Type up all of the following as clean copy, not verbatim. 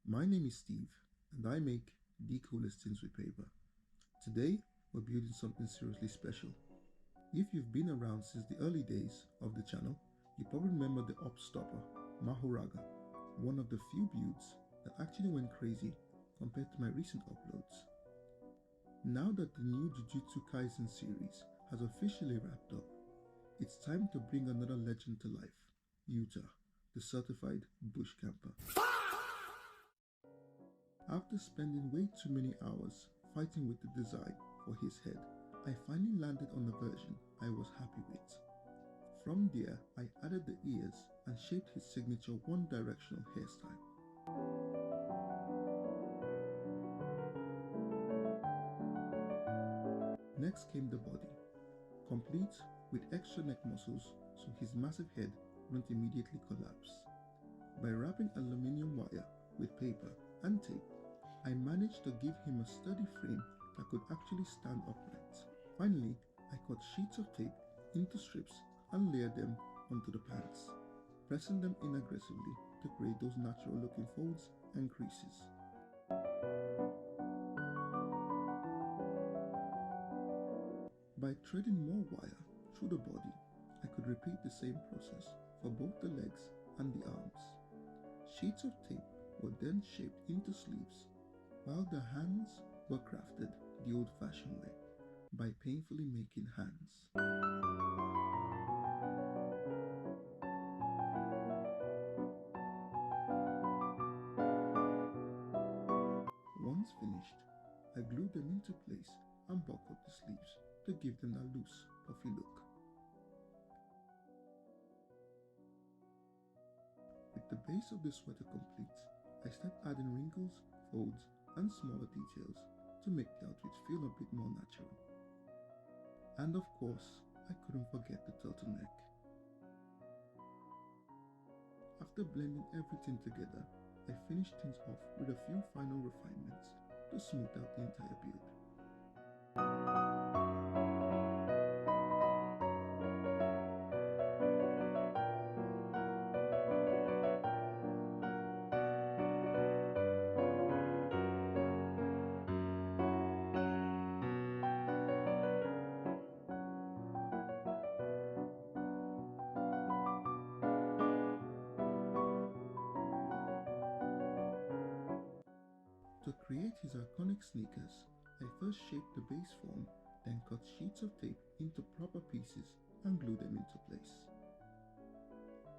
My name is Steve, and I make the coolest things with paper. Today, we're building something seriously special. If you've been around since the early days of the channel, you probably remember the upstopper, Mahoraga, one of the few builds that actually went crazy compared to my recent uploads. Now that the new Jujutsu Kaisen series has officially wrapped up, it's time to bring another legend to life, Yuta, the certified bush camper. After spending way too many hours fighting with the design for his head, I finally landed on a version I was happy with. From there, I added the ears and shaped his signature one-directional hairstyle. Next came the body, complete with extra neck muscles so his massive head wouldn't immediately collapse. By wrapping aluminium wire with paper and tape, I managed to give him a sturdy frame that could actually stand upright. Finally, I cut sheets of tape into strips and layered them onto the pants, pressing them in aggressively to create those natural looking folds and creases. By threading more wire through the body, I could repeat the same process for both the legs and the arms. Sheets of tape were then shaped into sleeves, while the hands were crafted the old-fashioned way, by painfully making hands. Once finished, I glued them into place and buckled the sleeves to give them a loose, puffy look. With the base of the sweater complete, I started adding wrinkles, folds, and smaller details to make the outfit feel a bit more natural. And of course, I couldn't forget the turtleneck. After blending everything together, I finished things off with a few final refinements to smooth out the entire build. To create his iconic sneakers, I first shaped the base form, then cut sheets of tape into proper pieces and glue them into place.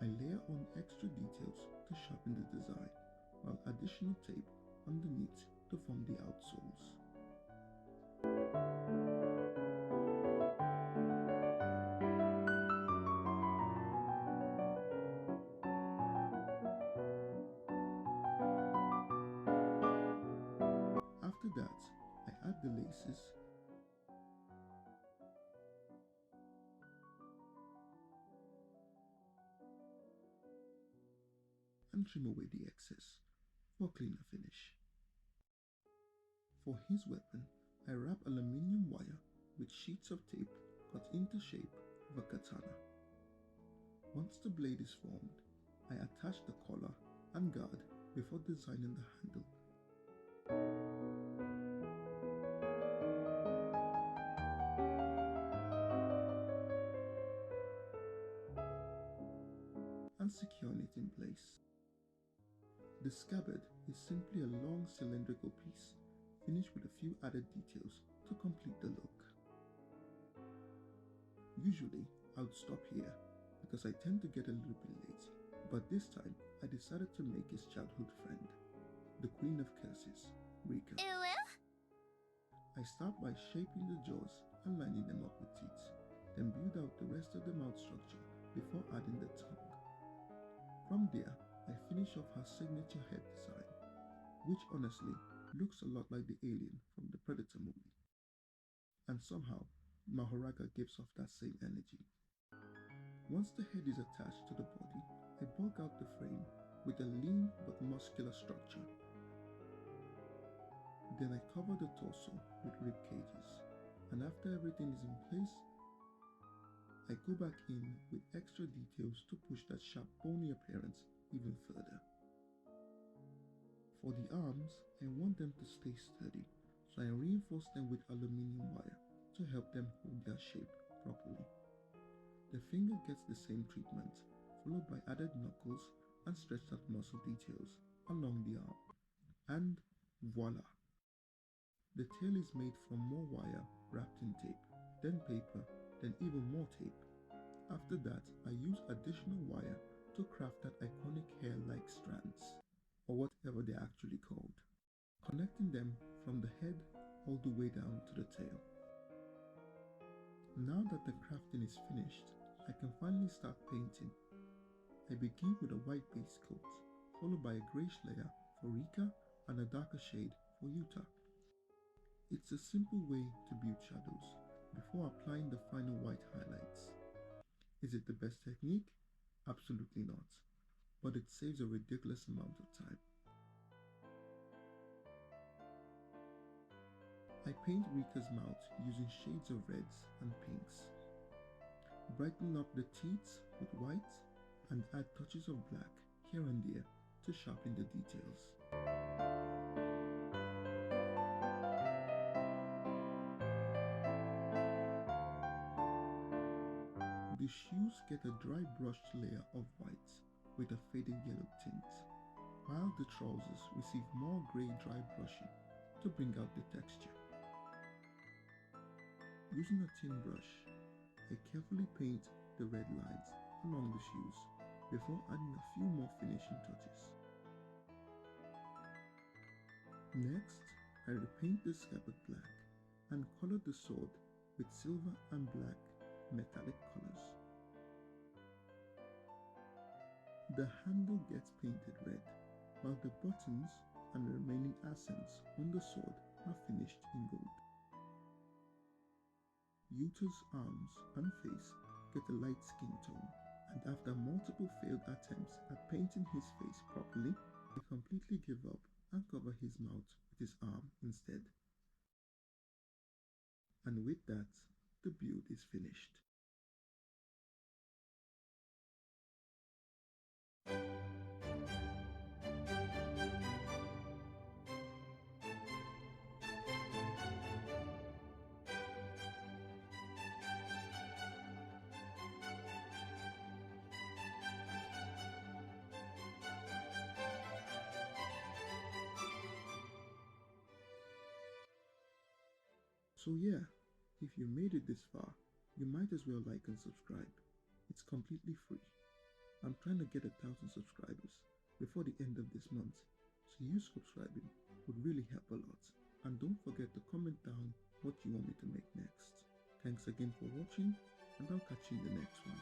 I layer on extra details to sharpen the design, while additional tape underneath to form the outsoles. After that, I add the laces and trim away the excess for a cleaner finish. For his weapon, I wrap aluminium wire with sheets of tape cut into shape of a katana. Once the blade is formed, I attach the collar and guard before designing the handle. And securing it in place. The scabbard is simply a long cylindrical piece, finished with a few added details to complete the look. Usually, I would stop here because I tend to get a little bit lazy, but this time I decided to make his childhood friend, the Queen of Curses, Rika. I start by shaping the jaws and lining them up with teeth, then build out the rest of the mouth structure before adding the tongue. From there, I finish off her signature head design, which honestly looks a lot like the alien from the Predator movie. And somehow, Mahoraga gives off that same energy. Once the head is attached to the body, I bulk out the frame with a lean but muscular structure. Then I cover the torso with rib cages, and after everything is in place, I go back in with extra details to push that sharp bony appearance even further. For the arms, I want them to stay sturdy, so I reinforce them with aluminium wire to help them hold their shape properly. The finger gets the same treatment, followed by added knuckles and stretched out muscle details along the arm. And voila! The tail is made from more wire wrapped in tape, then paper, then even more tape. After that, I use additional wire to craft that iconic hair-like strands, or whatever they're actually called, connecting them from the head all the way down to the tail. Now that the crafting is finished, I can finally start painting. I begin with a white base coat, followed by a greyish layer for Rika and a darker shade for Yuta. It's a simple way to build shadows before applying the final white highlights. Is it the best technique? Absolutely not, but it saves a ridiculous amount of time. I paint Rika's mouth using shades of reds and pinks, brighten up the teeth with white, and add touches of black here and there to sharpen the details. The shoes get a dry brushed layer of white with a faded yellow tint, while the trousers receive more grey dry brushing to bring out the texture. Using a thin brush, I carefully paint the red lines along the shoes before adding a few more finishing touches. Next, I repaint the scabbard black and color the sword with silver and black metallic colors. The handle gets painted red, while the buttons and remaining accents on the sword are finished in gold. Yuta's arms and face get a light skin tone, and after multiple failed attempts at painting his face properly, I completely give up and cover his mouth with his arm instead. And with that, the build is finished. So yeah, if you made it this far, you might as well like and subscribe. It's completely free. I'm trying to get 1,000 subscribers before the end of this month, so you subscribing would really help a lot. And don't forget to comment down what you want me to make next. Thanks again for watching, and I'll catch you in the next one.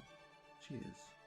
Cheers.